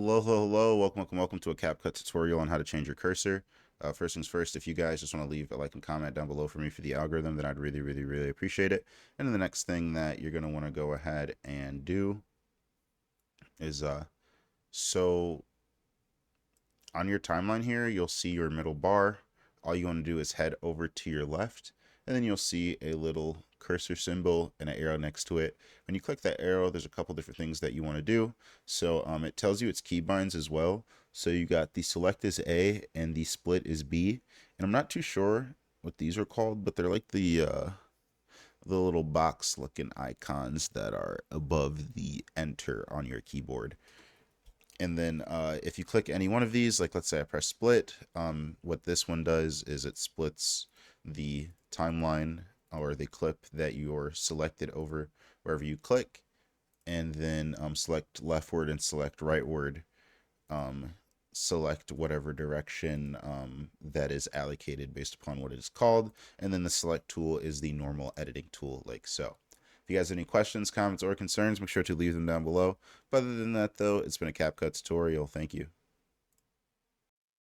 Hello. Welcome to a CapCut tutorial on how to change your cursor. First things first, if you guys just want to leave a like and comment down below for me for the algorithm, then I'd really appreciate it. And then the next thing that you're going to want to go ahead and do is, so on your timeline here, you'll see your middle bar. All you want to do is head over to your left, and then you'll see a little cursor symbol and an arrow next to it. When you click that arrow, there's a couple different things that you want to do. So it tells you it's keybinds as well. So you got the select is A and the split is B. And I'm not too sure what these are called, but they're like the little box looking icons that are above the enter on your keyboard. And then if you click any one of these, like let's say I press split, what this one does is it splits the timeline or the clip that you're selected over wherever you click, and then select leftward and select rightward. Select whatever direction that is allocated based upon what it is called, and then the select tool is the normal editing tool, like so. If you guys have any questions, comments, or concerns, make sure to leave them down below. But other than that, though, it's been a CapCut tutorial. Thank you.